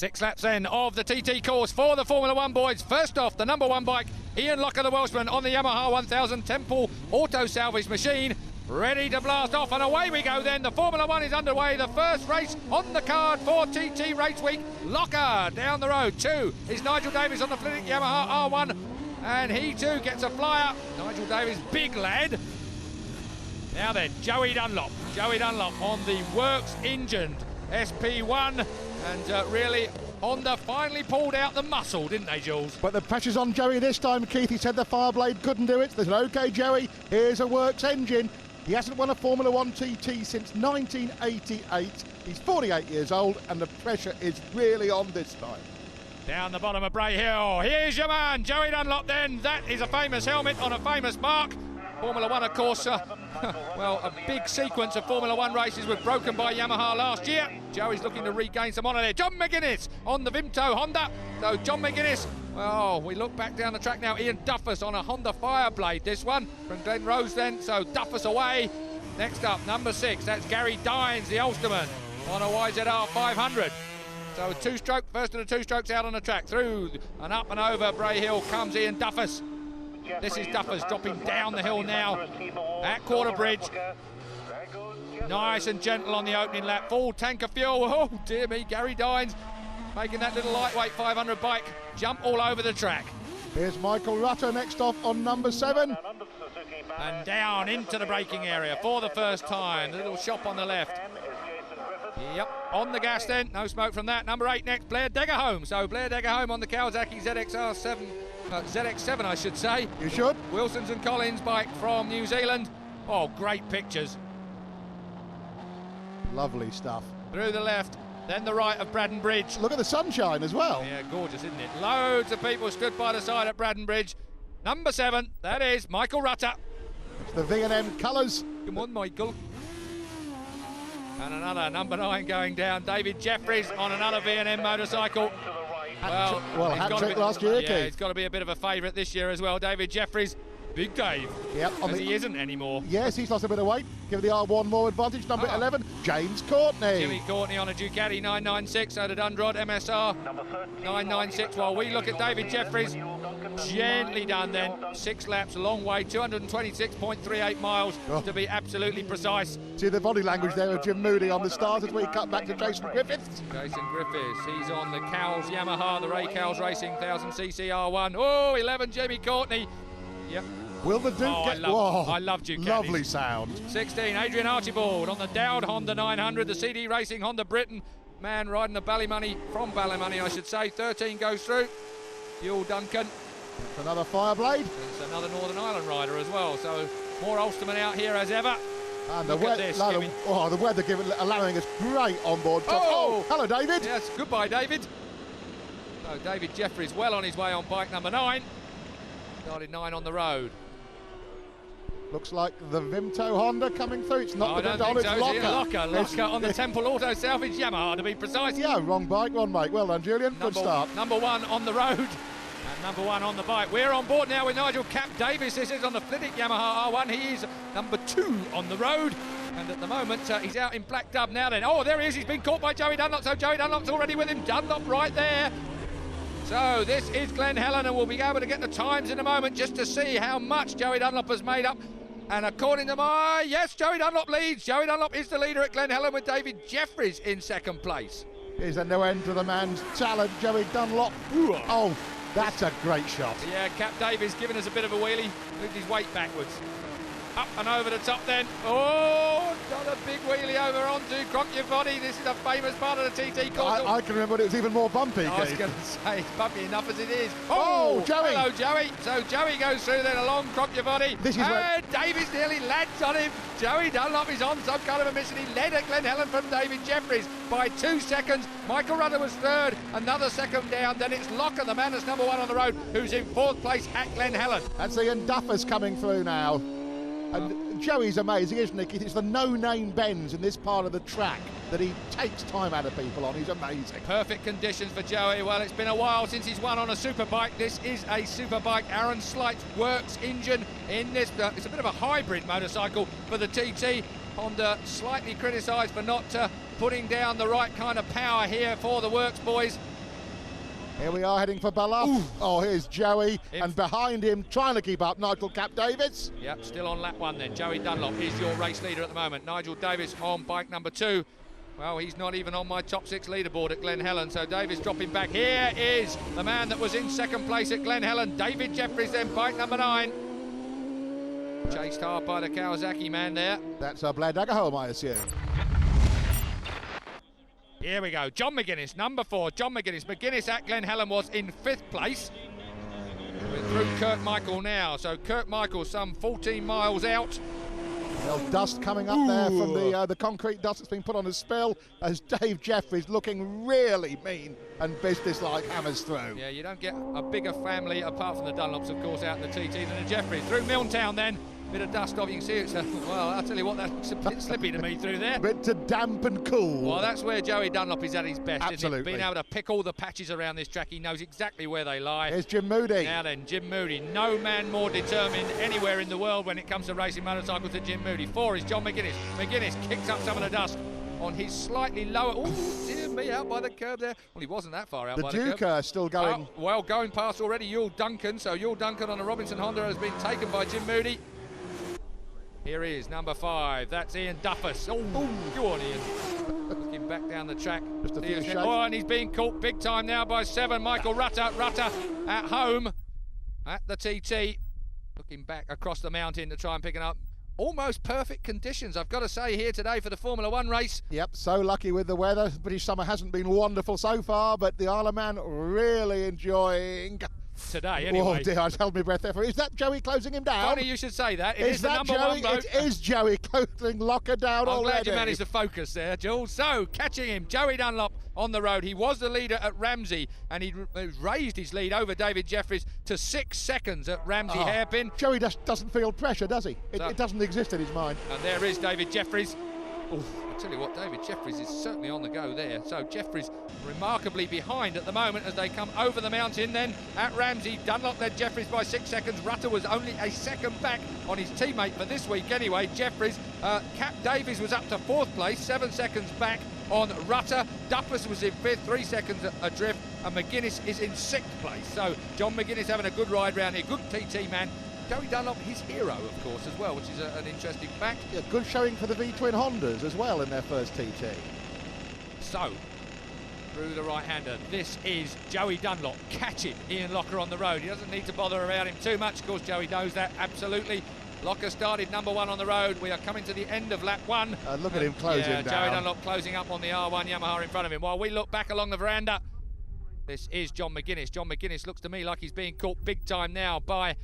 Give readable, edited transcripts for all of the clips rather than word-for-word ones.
6 laps then of the TT course for the Formula 1 boys. First off, the number 1 bike, Ian Locker, the Welshman, on the Yamaha 1000 Temple auto salvage machine, ready to blast off, and away we go then. The Formula 1 is underway. The first race on the card for TT Race Week. Locker down the road. 2 is Nigel Davies on the Flitwick Yamaha R1, and he too gets a flyer. Nigel Davies, big lad. Now then, Joey Dunlop on the Works engined SP1, and really Honda finally pulled out the muscle, didn't they, Jules? But the pressure's on Joey this time, Keith. He said the Fireblade couldn't do it. They said, OK, Joey, here's a Works engine. He hasn't won a Formula 1 TT since 1988. He's 48 years old, and the pressure is really on this time. Down the bottom of Bray Hill, here's your man, Joey Dunlop then. That is a famous helmet on a famous mark. Formula 1, of course, well, a big sequence of Formula 1 races was broken by Yamaha last year. Joey's looking to regain some honour there. John McGuinness on the Vimto Honda. So John McGuinness, well, we look back down the track now. Ian Duffus on a Honda Fireblade, this one from Glen Rose then. So Duffus away. Next up, number 6, that's Gary Dines, the Ulsterman, on a YZR 500. So a 2-stroke, first of the 2 strokes out on the track. Through and up and over Bray Hill comes Ian Duffus. This is Duffus dropping down the hill now at Quarter Bridge. Nice and gentle on the opening lap. Full tank of fuel. Oh, dear me, Gary Dines making that little lightweight 500 bike jump all over the track. Here's Michael Rutter next off on number 7. And down into the braking area for the first time. The little shop on the left. Yep, on the gas then. No smoke from that. Number 8 next, Blair Deggerholm. So Blair Deggerholm on the Kawasaki ZX7, I should say. You should. Wilsons and Collins bike from New Zealand. Oh, great pictures. Lovely stuff. Through the left, then the right of Braddon Bridge. Look at the sunshine as well. Yeah, gorgeous, isn't it? Loads of people stood by the side at Braddon Bridge. Number 7, that is Michael Rutter. It's the V&M colours. Come on, Michael. And another number 9 going down. David Jefferies on another V&M motorcycle. Well, hat-trick last year, Keith. Yeah, he's got to be a bit of a favourite this year as well. David Jefferies, Big Dave. Yep. Because he isn't anymore. Yes, he's lost a bit of weight. Give the R1 more advantage. Number 11, James Courtney. Jimmy Courtney on a Ducati 996, so did Undrod MSR 996. While we look at David Jefferies, gently done then. 6 laps, a long way, 226.38 miles to be absolutely precise. See the body language there of Jim Moody on the start as we cut back to Jason Griffiths. Jason Griffiths, he's on the Cowles Yamaha, the Ray Cowles Racing 1000cc R1. Oh, 11, Jimmy Courtney. Yep. Will the Duke get... I love Ducatis. Lovely sound. 16, Adrian Archibald on the Dowd Honda 900, the CD Racing Honda Britain. Man riding the Ballymoney, from Ballymoney I should say. 13 goes through. Buell Duncan. It's another Fireblade. It's another Northern Ireland rider as well, so more Ulstermen out here as ever. And the weather allowing us great onboard. Oh, hello, David. Yes, goodbye, David. So David Jefferies well on his way on bike number 9. Started 9 on the road. Looks like the Vimto Honda coming through. It's not the Vimto, it's Locker. Locker on the Temple Auto Salvage Yamaha, to be precise. Yeah, wrong bike, wrong bike. Well done, Julian. Good start. Number 1 on the road. And number 1 on the bike. We're on board now with Nigel Cap Davis. This is on the Flitwick Yamaha R1. He is number 2 on the road. And at the moment, he's out in Black Dub now then. Oh, there he is. He's been caught by Joey Dunlop. So Joey Dunlop's already with him. Dunlop right there. So this is Glen Helen, and we'll be able to get the times in a moment just to see how much Joey Dunlop has made up. And according to yes, Joey Dunlop leads. Joey Dunlop is the leader at Glen Helen with David Jefferies in 2nd place. Here's a no end to the man's talent, Joey Dunlop. Ooh. Oh, that's a great shot. Yeah, Cap Davies giving us a bit of a wheelie, moved his weight backwards. Up and over the top then. Oh, done a big wheelie over onto Crockett-Body. This is a famous part of the TT course. I can remember it was even more bumpy, I was going to say, it's bumpy enough as it is. Oh, Joey. Hello, Joey. So Joey goes through then along Crockett-Body. And Davies nearly lands on him. Joey Dunlop is on some kind of a mission. He led at Glen Helen from David Jefferies by 2 seconds. Michael Rutter was 3rd, another 2nd down. Then it's Locker, the man that's number 1 on the road, who's in 4th place at Glen Helen. That's Ian Duffus coming through now. And Joey's amazing, isn't he? It's the no-name bends in this part of the track that he takes time out of people on. He's amazing. Perfect conditions for Joey. Well, it's been a while since he's won on a superbike. This is a superbike. Aaron Slight's Works engine in this. It's a bit of a hybrid motorcycle for the TT. Honda slightly criticised for not putting down the right kind of power here for the Works boys. Here we are heading for Bella. Oh, here's Joey, and behind him, trying to keep up, Nigel Cap Davis. Yep, still on lap 1 then. Joey Dunlop is your race leader at the moment. Nigel Davis on bike number 2. Well, he's not even on my top 6 leaderboard at Glen Helen, so Davis dropping back. Here is the man that was in 2nd place at Glen Helen, David Jefferies then, bike number 9. Chased hard by the Kawasaki man there. That's Blair Daggerholm, I assume. Here we go, John McGuinness, number 4, John McGuinness. McGuinness at Glen Helen was in 5th place. We're through Kurt Michael now, so Kurt Michael some 14 miles out. Well, dust coming up there from the concrete dust that's been put on a spill as Dave Jefferies looking really mean and businesslike hammers through. Yeah, you don't get a bigger family apart from the Dunlops, of course, out in the TT than the Jefferies. Through Milltown then, bit of dust off, you can see it's well, I'll tell you what, that looks a bit slippy to me through there. Bit too damp and cool. Well, that's where Joey Dunlop is at his best, Absolutely. isn't it? Being able to pick all the patches around this track, he knows exactly where they lie. Here's Jim Moody. Now then, Jim Moody, no man more determined anywhere in the world when it comes to racing motorcycles than Jim Moody. 4 is John McGuinness. McGuinness kicks up some of the dust on his slightly lower, oh dear me, out by the curb there. Well, he wasn't that far out by the curb. The Duker still going. Well, going past already Yule Duncan, so Yule Duncan on a Robinson Honda has been taken by Jim Moody. Here he is, number 5. That's Ian Duffus. Oh, go on, Ian. Looking back down the track. Just a few shakes. Oh, and he's being caught big time now by 7. Michael Rutter. Rutter at home at the TT. Looking back across the mountain to try and pick it up. Almost perfect conditions, I've got to say, here today for the Formula 1 race. Yep, so lucky with the weather. British summer hasn't been wonderful so far, but the Isle of Man really enjoying today, anyway. Oh dear, I held my breath there. Is that Joey closing him down? Funny you should say that. It is the number Joey? 1 bloke. It is Joey closing Locker down I'm already. glad you managed to focus there, Jules. So, catching him, Joey Dunlop on the road. He was the leader at Ramsey, and he raised his lead over David Jefferies to 6 seconds at Ramsey hairpin. Joey doesn't feel pressure, does he? It doesn't exist in his mind. And there is David Jefferies. I tell you what, David Jefferies is certainly on the go there. So Jefferies remarkably behind at the moment as they come over the mountain then at Ramsey. Dunlop led Jefferies by 6 seconds. Rutter was only a second back on his teammate for this week anyway. Jefferies, Cap Davies was up to 4th place, 7 seconds back on Rutter. Duffus was in 5th, 3 seconds adrift, and McGuinness is in 6th place. So John McGuinness having a good ride round here, good TT man. Joey Dunlop, his hero, of course, as well, which is an interesting fact. Yeah, good showing for the V-twin Hondas as well in their first TT. So, through the right-hander, this is Joey Dunlop catching Ian Locker on the road. He doesn't need to bother about him too much. Of course, Joey knows that, absolutely. Locker started number 1 on the road. We are coming to the end of lap 1. Look at him closing down. Joey Dunlop closing up on the R1 Yamaha in front of him. While we look back along the veranda, this is John McGuinness. John McGuinness looks to me like he's being caught big time now by...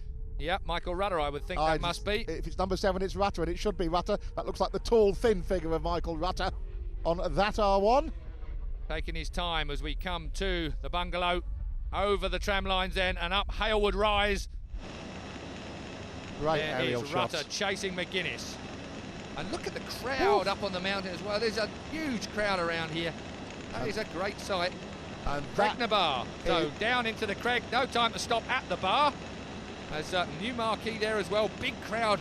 Yep, Michael Rutter, I would think that must be. If it's number 7, it's Rutter, and it should be Rutter. That looks like the tall, thin figure of Michael Rutter on that R1. Taking his time as we come to the bungalow, over the tram lines then, and up Halewood Rise. Great aerial shots. Rutter chasing McGuinness. And look at the crowd up on the mountain as well. There's a huge crowd around here. That is a great sight. And Craigna Bar. So down into the Craig, no time to stop at the bar. There's a new marquee there as well, big crowd.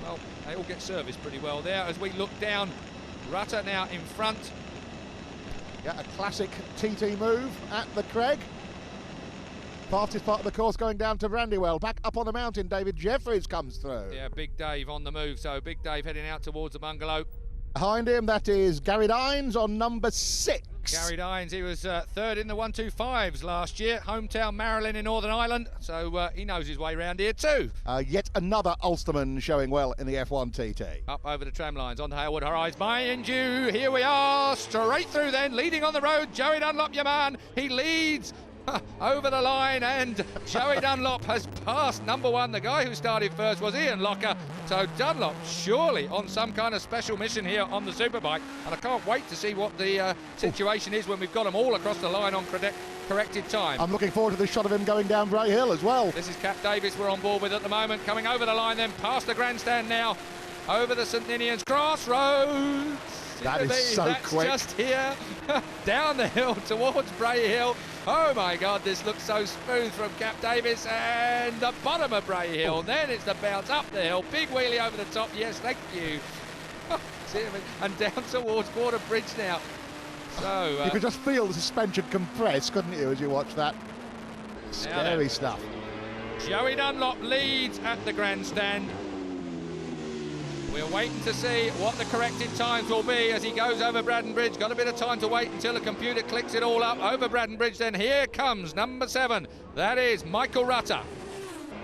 Well, they all get serviced pretty well there as we look down. Rutter now in front. Yeah, a classic TT move at the Craig. Fastest part of the course going down to Brandywell. Back up on the mountain, David Jefferies comes through. Yeah, Big Dave on the move, so Big Dave heading out towards the bungalow. Behind him, that is Gary Dines on number 6. Gary Dines, he was 3rd in the 125s last year, hometown Marilyn in Northern Ireland, so he knows his way around here too. Yet another Ulsterman showing well in the F1 TT. Up over the tram lines, onto Halewood Rise, behind you, here we are, straight through then, leading on the road, Joey Dunlop, your man, he leads over the line, and Joey Dunlop has passed number 1. The guy who started first was Ian Locker. So Dunlop surely on some kind of special mission here on the Superbike, and I can't wait to see what the situation is when we've got them all across the line on corrected time. I'm looking forward to the shot of him going down Bray Hill as well. This is Cap Davis we're on board with at the moment, coming over the line then past the grandstand now, over the St Ninians crossroads. That is so quick. Just here, down the hill towards Bray Hill. Oh my God, this looks so smooth from Cap Davis, and the bottom of Bray Hill. Then it's the bounce up the hill, big wheelie over the top. Yes, thank you. And down towards Water Bridge now. So you could just feel the suspension compress, couldn't you, as you watch that? Scary stuff. Joey Dunlop leads at the grandstand. We're waiting to see what the corrected times will be as he goes over Braddon Bridge. Got a bit of time to wait until the computer clicks it all up. Over Braddon Bridge, then here comes number 7. That is Michael Rutter.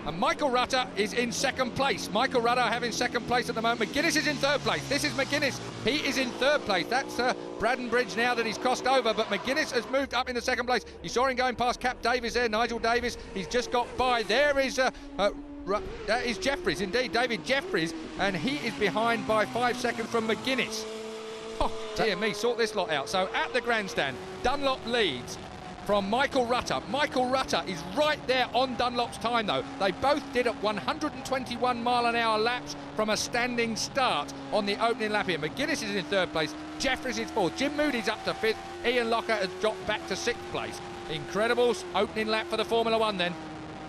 And Michael Rutter is in second place. Michael Rutter having second place at the moment. McGuinness is in third place. This is McGuinness. He is in third place. That's Braddon Bridge now that he's crossed over, but McGuinness has moved up into second place. You saw him going past Cap Davis there, Nigel Davis. He's just got by. There is that is Jefferies, indeed, David Jefferies, and he is behind by 5 seconds from McGuinness. Oh, dear me, sort this lot out. So at the grandstand, Dunlop leads from Michael Rutter. Michael Rutter is right there on Dunlop's time, though. They both did at 121-mile-an-hour laps from a standing start on the opening lap here. McGuinness is in third place. Jefferies is fourth. Jim Moody's up to fifth. Ian Locker has dropped back to sixth place. Incredible opening lap for the Formula One then.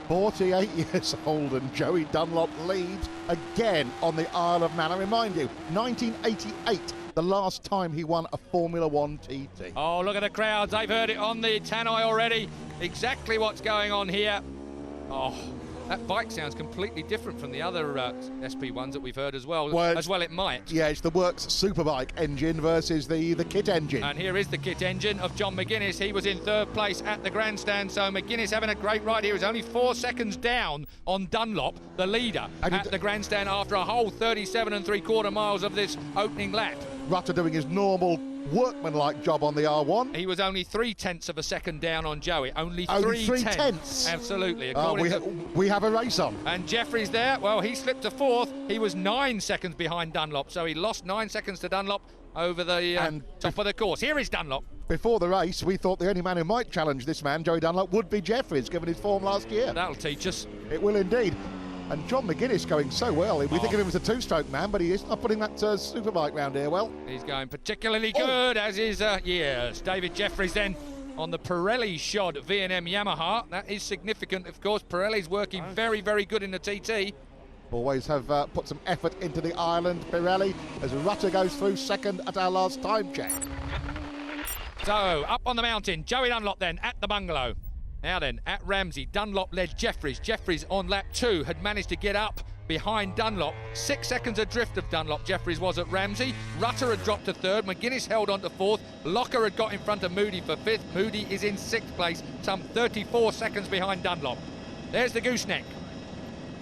48 years old, and Joey Dunlop leads again on the Isle of Man. I remind you, 1988, the last time he won a Formula One TT. Oh, look at the crowds. They've heard it on the tannoy already. Exactly what's going on here. Oh, that bike sounds completely different from the other SP1s that we've heard as well. It might. Yeah, it's the Works Superbike engine versus the kit engine. And here is the kit engine of John McGuinness. He was in third place at the grandstand, so McGuinness having a great ride here. He's only 4 seconds down on Dunlop, the leader, at the grandstand after a whole 37 3/4 miles of this opening lap. Rutter doing his normal workmanlike job on the R1. He was only 0.3 of a second down on Joey. Only 3/10. Absolutely. We have a race on. And Jefferies there, well, he slipped to fourth. He was 9 seconds behind Dunlop, so he lost 9 seconds to Dunlop over the top of the course. Here is Dunlop. Before the race, we thought the only man who might challenge this man, Joey Dunlop, would be Jefferies, given his form last year. That'll teach us. It will indeed. And John McGuinness going so well. We think of him as a two-stroke man, but he is not putting that superbike round here well. He's going particularly good, as is, yes, David Jefferies then on the Pirelli shod V&M Yamaha. That is significant, of course. Pirelli's working very, very good in the TT. Always have put some effort into the island, Pirelli, as Rutter goes through second at our last time check. So, up on the mountain, Joey Dunlop then at the bungalow. Now then, at Ramsey, Dunlop led Jefferies. Jefferies on lap 2 had managed to get up behind Dunlop. 6 seconds adrift of Dunlop, Jefferies was at Ramsey. Rutter had dropped to third. McGuinness held on to fourth. Locker had got in front of Moody for fifth. Moody is in sixth place, some 34 seconds behind Dunlop. There's the gooseneck.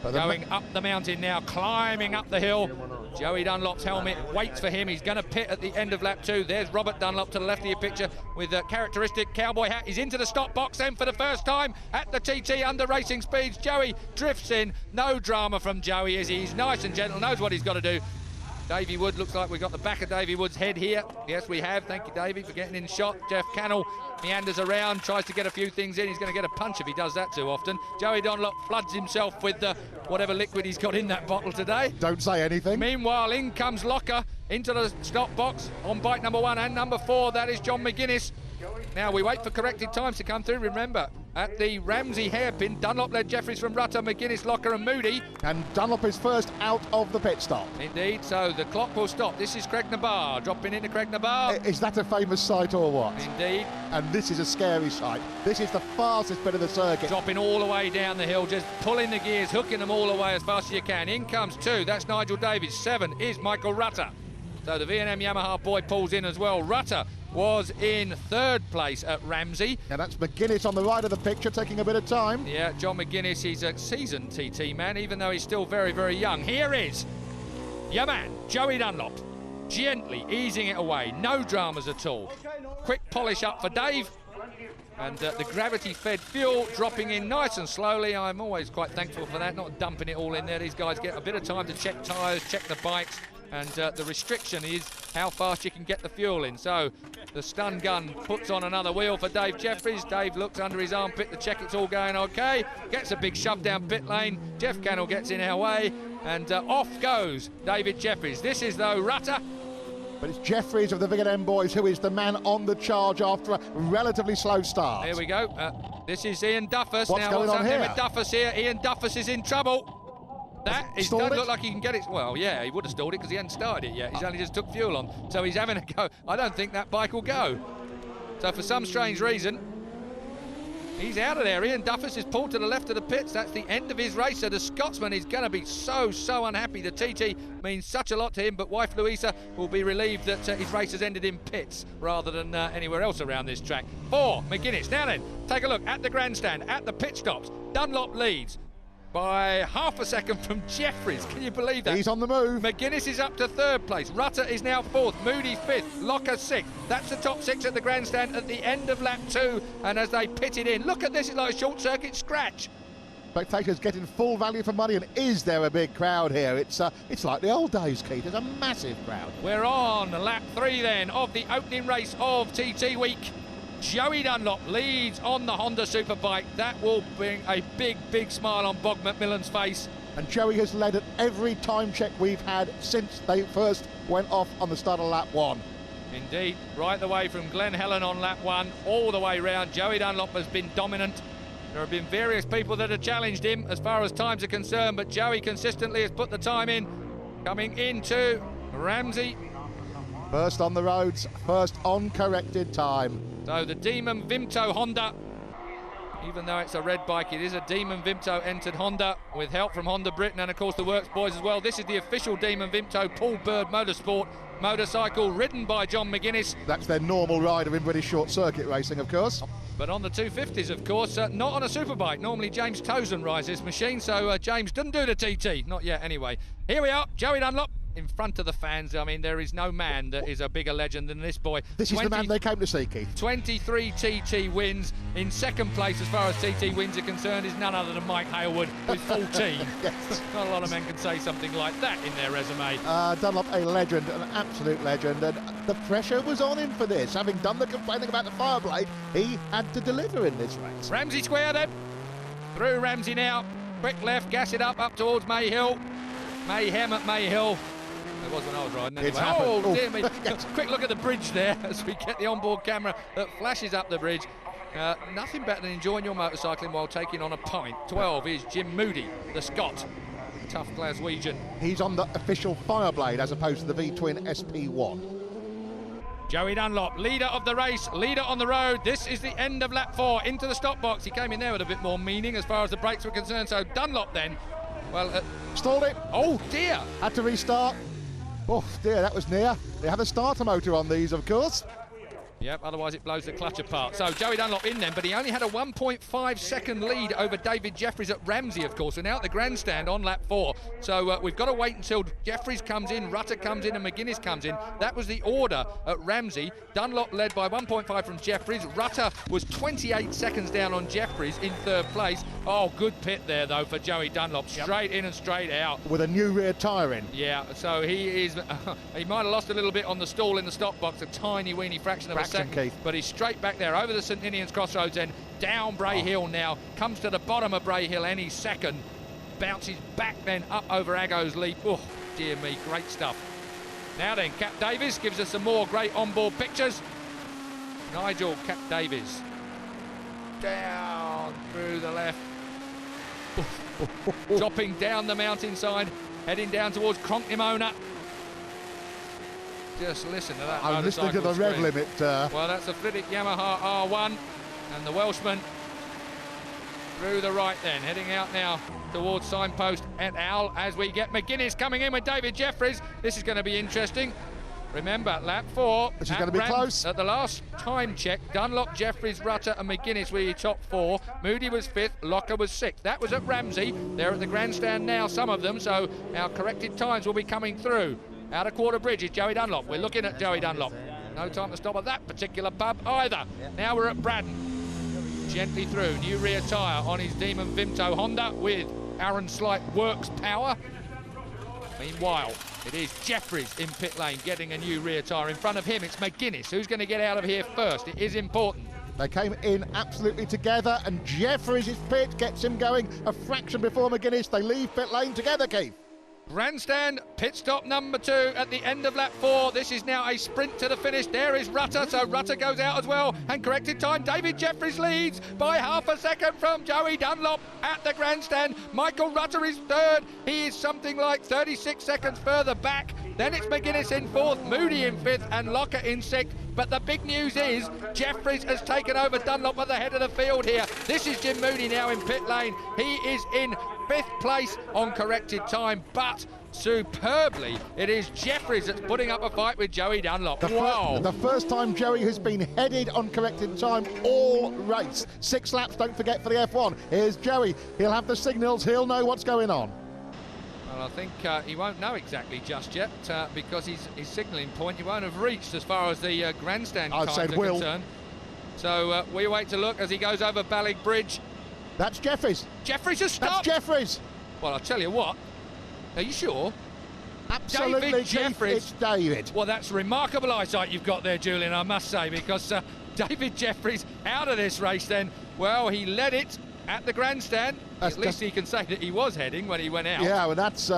Going up the mountain now, climbing up the hill. Joey Dunlop's helmet waits for him. He's going to pit at the end of lap 2. There's Robert Dunlop to the left of your picture with a characteristic cowboy hat. He's into the stop box then for the first time at the TT under racing speeds. Joey drifts in. No drama from Joey as he's nice and gentle, knows what he's got to do. Davey Wood, looks like we've got the back of Davey Wood's head here. Yes, we have. Thank you, Davey, for getting in shot. Jeff Cannell meanders around, tries to get a few things in. He's going to get a punch if he does that too often. Joey Dunlop floods himself with whatever liquid he's got in that bottle today. Don't say anything. Meanwhile, in comes Locker into the stop box on bike number 1 and number 4. That is John McGuinness. Now we wait for corrected times to come through. Remember, at the Ramsey hairpin, Dunlop led Jefferies from Rutter, McGuinness, Locker and Moody. And Dunlop is first out of the pit stop. Indeed, so the clock will stop. This is Craig Nabar, dropping into Craig Nabar. Is that a famous sight or what? Indeed. And this is a scary sight. This is the fastest bit of the circuit. Dropping all the way down the hill, just pulling the gears, hooking them all away as fast as you can. In comes 2, that's Nigel Davies. 7 is Michael Rutter. So the V&M Yamaha boy pulls in as well. Rutter was in third place at Ramsey. Now that's McGuinness on the right of the picture, taking a bit of time. Yeah, John McGuinness, he's a seasoned TT man, even though he's still very, very young. Here is your man, Joey Dunlop, gently easing it away. No dramas at all. Quick polish up for Dave. And the gravity-fed fuel dropping in nice and slowly. I'm always quite thankful for that, not dumping it all in there. These guys get a bit of time to check tyres, check the bikes, and the restriction is how fast you can get the fuel in. So the stun gun puts on another wheel for Dave Jefferies. Dave looks under his armpit to check it's all going okay. Gets a big shove down pit lane. Jeff Cannell gets in our way, and off goes David Jefferies. This is, though, Rutter. But it's Jefferies of the V&M boys who is the man on the charge after a relatively slow start. Here we go. This is Ian Duffus. What's going on happening here? with Duffus here? Ian Duffus is in trouble. That doesn't look like he can get it. Well, yeah, he would have stalled it because he hadn't started it yet. He's only just took fuel on. So he's having a go. I don't think that bike will go. So for some strange reason, He's out of there. Ian Duffus is pulled to the left of the pits. That's the end of his race. So the Scotsman is going to be so unhappy. The TT means such a lot to him, but wife Louisa will be relieved that his race has ended in pits rather than anywhere else around this track. 4, McGuinness. Now then, take a look at the grandstand, at the pit stops. Dunlop leads by half a second from Jefferies. Can you believe that? He's on the move. McGuinness is up to 3rd place. Rutter is now 4th. Moody 5th. Locker 6th. That's the top 6 at the grandstand at the end of lap 2. And as they pitted in, look at this, it's like a short circuit scratch. Spectators getting full value for money, and is there a big crowd here? It's like the old days, Keith. There's a massive crowd. We're on lap 3 then of the opening race of TT week. Joey Dunlop leads on the Honda Superbike. That will bring a big smile on Bob McMillan's face. And Joey has led at every time check we've had since they first went off on the start of lap 1. Indeed, right the way from Glen Helen on lap 1 all the way round. Joey Dunlop has been dominant. There have been various people that have challenged him as far as times are concerned, but Joey consistently has put the time in. Coming into Ramsey. First on the roads, first on corrected time. So the Demon Vimto Honda, even though it's a red bike, it is a Demon Vimto entered Honda with help from Honda Britain and of course the Works boys as well. This is the official Demon Vimto Paul Bird Motorsport motorcycle ridden by John McGuinness. That's their normal rider in British short circuit racing, of course. But on the 250s, of course, not on a superbike. Normally James Tozen rides this machine, so James doesn't do the TT, not yet anyway. Here we are, Joey Dunlop in front of the fans. I mean, there is no man that is a bigger legend than this boy. This is the man they came to see, Keith. 23 TT wins. In second place, as far as TT wins are concerned, is none other than Mike Hailwood with 14. Yes. Not a lot of men can say something like that in their resume. Dunlop, a legend, an absolute legend, and the pressure was on him for this. Having done the complaining about the Fireblade, he had to deliver in this race. Ramsey Square then. Through Ramsey now. Quick left, gas it up towards Mayhill. Mayhem at Mayhill. It was when I was riding anyway. Oh, dear me. Quick look at the bridge there as we get the onboard camera that flashes up the bridge. Nothing better than enjoying your motorcycling while taking on a pint. 12 is Jim Moody, the Scot. Tough Glaswegian. He's on the official Fireblade as opposed to the V-twin SP1. Joey Dunlop, leader of the race, leader on the road. This is the end of lap 4 into the stop box. He came in there with a bit more meaning as far as the brakes were concerned. So Dunlop then, well... stalled it. Oh, dear. Had to restart. Oh dear, that was near. They have a starter motor on these, of course. Yep, otherwise it blows the clutch apart. So Joey Dunlop in then, but he only had a 1.5 second lead over David Jefferies at Ramsey, of course. We're now at the grandstand on lap 4. So we've got to wait until Jefferies comes in, Rutter comes in and McGuinness comes in. That was the order at Ramsey. Dunlop led by 1.5 from Jefferies. Rutter was 28 seconds down on Jefferies in 3rd place. Oh, good pit there, though, for Joey Dunlop. Straight in and straight out. With a new rear tyre in. Yeah, so he is... he might have lost a little bit on the stall in the stop box, a tiny weeny fraction of a second. Keith. But he's straight back there over the St Ninians crossroads and down Bray Hill now. Comes to the bottom of Bray Hill any second. Bounces back then up over Aggo's Leap. Oh, dear me, great stuff. Now then, Cap Davies gives us some more great onboard pictures. Nigel Cap Davies. Down through the left. Dropping down the mountainside, heading down towards Cronknimona. Just listen to that. I'm listening to the rev limit. Well, that's a Flitwick Yamaha R1, and the Welshman through the right then, heading out now towards signpost et al. As we get McGuinness coming in with David Jefferies. This is going to be interesting. Remember, lap 4. This is going to be close. At the last time check, Dunlop, Jefferies, Rutter and McGuinness were your top 4. Moody was 5th, Locker was 6th. That was at Ramsey. They're at the grandstand now, some of them, so our corrected times will be coming through. Out of Quarter Bridge is Joey Dunlop. We're looking at Joey Dunlop. No time to stop at that particular pub either. Now we're at Braddon. Gently through. New rear tyre on his Demon Vimto Honda with Aaron Slight Works power. Meanwhile, it is Jefferies in pit lane getting a new rear tyre. In front of him, it's McGuinness. Who's going to get out of here first? It is important. They came in absolutely together, and Jefferies' pit gets him going a fraction before McGuinness. They leave pit lane together, Keith. Grandstand pit stop number 2 at the end of lap 4. This is now a sprint to the finish. There is Rutter, so Rutter goes out as well. And corrected time, David Jefferies leads by half a second from Joey Dunlop at the grandstand. Michael Rutter is 3rd. He is something like 36 seconds further back. Then it's McGuinness in 4th, Moody in 5th, and Locker in 6th. But the big news is Jefferies has taken over Dunlop at the head of the field here. This is Jim Moody now in pit lane. He is in 5th place on corrected time, but superbly it is Jefferies that's putting up a fight with Joey Dunlop. The first time Joey has been headed on corrected time all race. 6 laps, don't forget, for the F1. Here's Joey. He'll have the signals. He'll know what's going on. Well, I think he won't know exactly just yet because his signalling point he won't have reached as far as the grandstand times are concerned. So we wait to look as he goes over Ballig Bridge. That's Jefferies. Jefferies has stopped. That's Jefferies. Well, I'll tell you what. Are you sure? Absolutely, David Jefferies. It's David. Well, that's remarkable eyesight you've got there, Julian, I must say, because David Jefferies out of this race then. Well, he led it at the grandstand. At least he can say that he was heading when he went out. Yeah, well, that's...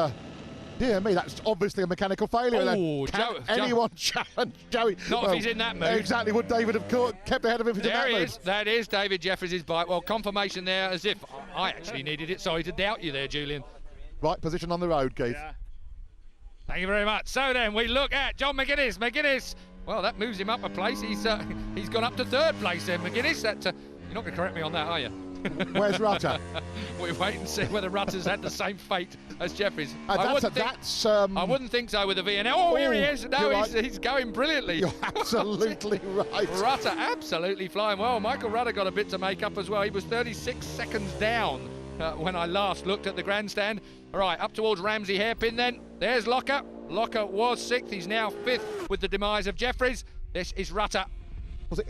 dear me, that's obviously a mechanical failure. Oh, Can anyone challenge Joey? Not if he's in that mood. Exactly, would David have kept ahead of him if he's in that mood? There he is. That is David Jefferies' bike. Well, confirmation there, as if I actually needed it. Sorry to doubt you there, Julian. Right position on the road, Keith. Yeah. Thank you very much. So then we look at John McGuinness. McGuinness, well, that moves him up a place. He's gone up to 3rd place then, McGuinness. You're not going to correct me on that, are you? Where's Rutter? We wait and see whether Rutter's had the same fate as Jefferies. I wouldn't think so with the VNL. Oh, here he is. No, he's going brilliantly. You're absolutely right. Rutter absolutely flying well. Michael Rutter got a bit to make up as well. He was 36 seconds down when I last looked at the grandstand. All right, up towards Ramsey hairpin then. There's Locker. Locker was 6th. He's now 5th with the demise of Jefferies. This is Rutter.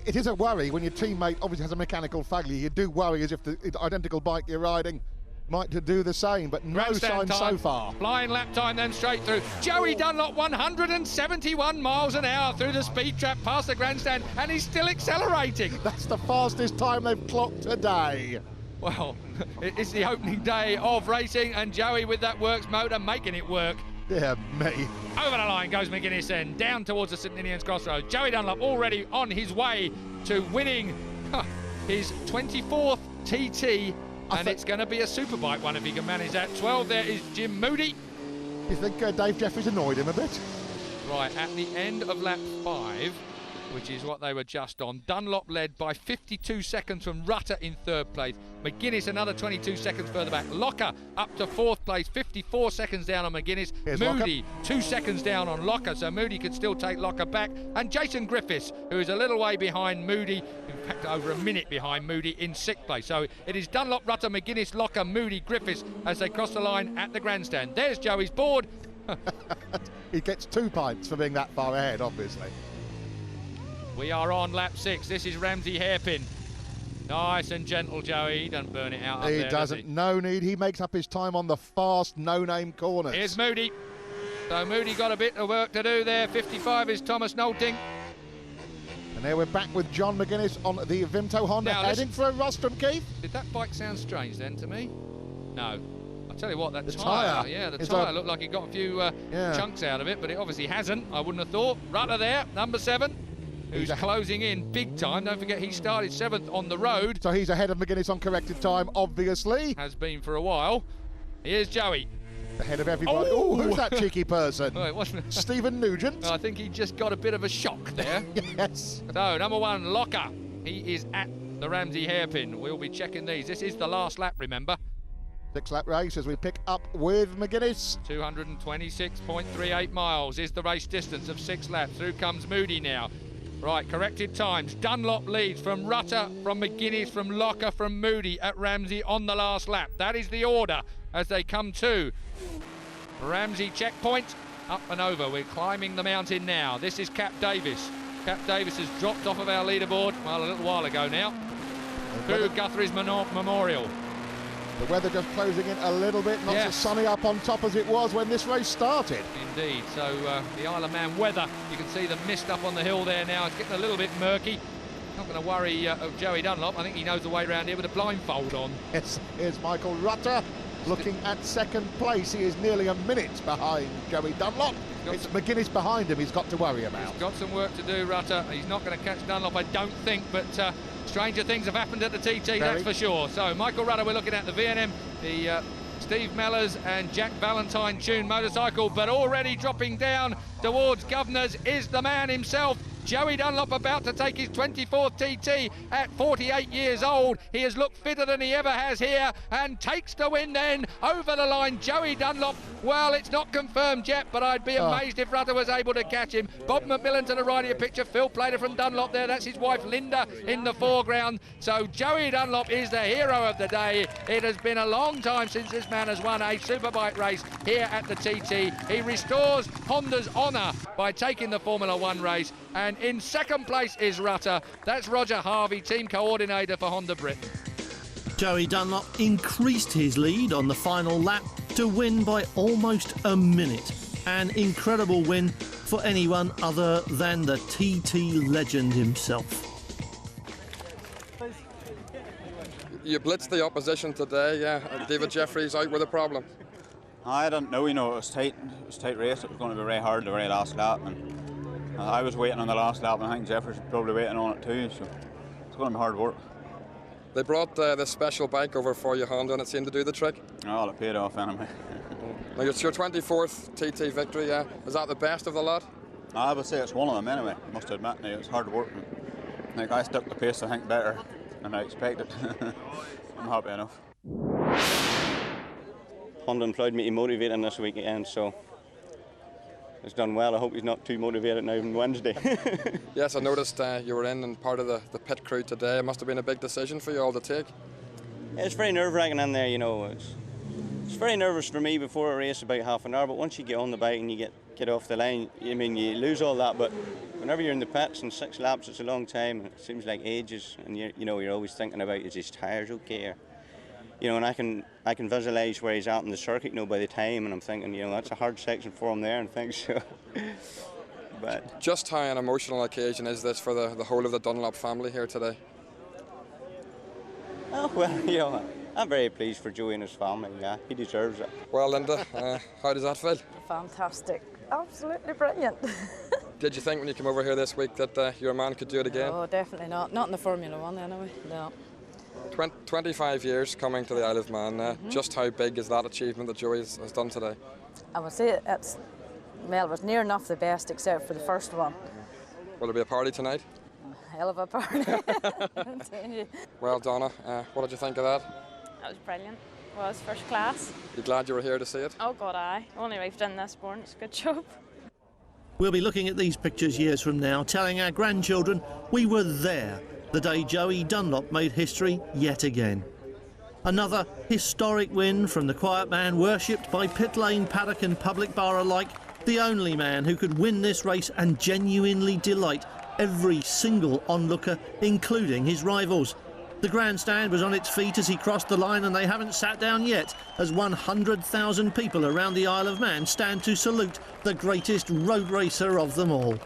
It is a worry when your teammate obviously has a mechanical failure. You do worry as if the identical bike you're riding might do the same, but no sign so far. Flying lap time then straight through. Joey Dunlop 171 miles an hour through the speed trap past the grandstand, and he's still accelerating. That's the fastest time they've clocked today. Well, it's the opening day of racing, and Joey with that Works motor making it work. Dear me. Over the line goes McGuinness then, down towards the St Ninians Crossroads. Joey Dunlop already on his way to winning his 24th TT, and it's going to be a superbike one if he can manage that. 12 there is Jim Moody. You think Dave Jefferies annoyed him a bit? Right, at the end of lap 5, which is what they were just on, Dunlop led by 52 seconds from Rutter in 3rd place. McGuinness another 22 seconds further back. Locker up to 4th place, 54 seconds down on McGuinness. Here's Moody Locker. 2 seconds down on Locker, so Moody could still take Locker back. And Jason Griffiths, who is a little way behind Moody, in fact over a minute behind Moody, in 6th place. So it is Dunlop, Rutter, McGuinness, Locker, Moody, Griffiths as they cross the line at the grandstand. There's Joey's board. He gets 2 pints for being that far ahead, obviously. We are on lap 6. This is Ramsey hairpin. Nice and gentle, Joey. He doesn't burn it out up there, He doesn't. No need. He makes up his time on the fast, no-name corners. Here's Moody. So Moody got a bit of work to do there. 55 is Thomas Nolting. And there we're back with John McGuinness on the Vimto Honda, now, heading for a rostrum, Keith. Did that bike sound strange then to me? No. I'll tell you what, that tyre. Yeah, the tyre looked like it got a few chunks out of it, but it obviously hasn't. I wouldn't have thought. Rutter there, number 7. Who's closing in big time. Don't forget he started 7th on the road. So he's ahead of McGuinness on corrected time, obviously. Has been for a while. Here's Joey. Ahead of everybody. Oh, who's that cheeky person? Oh, it wasn't. Stephen Nugent. I think he just got a bit of a shock there. Yes. So, number 1, Locker. He is at the Ramsey hairpin. We'll be checking these. This is the last lap, remember. 6-lap race as we pick up with McGuinness. 226.38 miles is the race distance of 6 laps. Through comes Moody now. Right, corrected times. Dunlop leads from Rutter, from McGuinness, from Locker, from Moody at Ramsey on the last lap. That is the order as they come to Ramsey checkpoint. Up and over. We're climbing the mountain now. This is Cap Davis. Cap Davis has dropped off of our leaderboard, well, a little while ago now, through Guthrie's Memorial. The weather just closing in a little bit, not so sunny up on top as it was when this race started. Indeed, so the Isle of Man weather, you can see the mist up on the hill there now. It's getting a little bit murky. Not going to worry Joey Dunlop. I think he knows the way around here with a blindfold on. Yes, here's Michael Rutter. looking at second place. He is nearly a minute behind Joey Dunlop. It's McGuinness behind him he's got to worry about. He's got some work to do, Rutter. He's not going to catch Dunlop, I don't think, but stranger things have happened at the TT, that's for sure. So Michael Rutter, we're looking at the V&M, the Steve Mellors and Jack Valentine tuned motorcycle, but already dropping down towards Governors is the man himself. Joey Dunlop about to take his 24th TT at 48 years old. He has looked fitter than he ever has here and takes the win then over the line. Joey Dunlop, well, it's not confirmed yet, but I'd be amazed if Rutter was able to catch him. Bob McMillan to the right of your picture. Phil Plater from Dunlop there. That's his wife Linda in the foreground. So Joey Dunlop is the hero of the day. It has been a long time since this man has won a superbike race here at the TT. He restores Honda's honour by taking the Formula One race, and in second place is Rutter. That's Roger Harvey, team coordinator for Honda Britain. Joey Dunlop increased his lead on the final lap to win by almost a minute. An incredible win for anyone other than the TT legend himself. You blitzed the opposition today, yeah. David Jefferies out with a problem. I don't know, it was tight. It was a tight race. It was going to be very hard the very last lap. And I was waiting on the last lap, and I think Jefferies was probably waiting on it too, so it's going to be hard work. They brought this special bike over for you, Honda, and it seemed to do the trick. Oh, it paid off anyway. Now, it's your 24th TT victory, yeah. Is that the best of the lot? I would say it's one of them anyway, I must admit. It was hard work. Like, I stuck the pace, I think, better than I expected. I'm happy enough. Honda employed me to motivate him this weekend, so he's done well. I hope he's not too motivated now on Wednesday. Yes, I noticed you were in and part of the pit crew today. It must have been a big decision for you all to take. It's very nerve-wracking in there, you know. It's very nervous for me before a race, about half an hour, but once you get on the bike and you get off the line, I mean, you lose all that, but whenever you're in the pits and 6 laps, it's a long time, and it seems like ages, and you're always thinking about, is his tyres okay? Or, you know, and I can visualise where he's at in the circuit, you know, by the time, and I'm thinking, that's a hard section for him there, and things so. But just how an emotional occasion is this for the whole of the Dunlop family here today? Oh well, I'm very pleased for Joey and his family. Yeah, he deserves it. Well, Linda, how does that feel? Fantastic, absolutely brilliant. Did you think when you came over here this week that your man could do it again? Oh, definitely not. Not in the Formula One anyway. No. 25 years coming to the Isle of Man. Just how big is that achievement that Joey has done today? I would say it was near enough the best except for the first one. Will there be a party tonight? Hell of a party. Well, Donna, what did you think of that? That was brilliant. It was first class. You glad you were here to see it? Oh God, aye. Only arrived in this morning. It's a good job. We'll be looking at these pictures years from now, telling our grandchildren we were there the day Joey Dunlop made history yet again. Another historic win from the quiet man worshipped by pit lane, paddock and public bar alike, the only man who could win this race and genuinely delight every single onlooker, including his rivals. The grandstand was on its feet as he crossed the line, and they haven't sat down yet as 100,000 people around the Isle of Man stand to salute the greatest road racer of them all.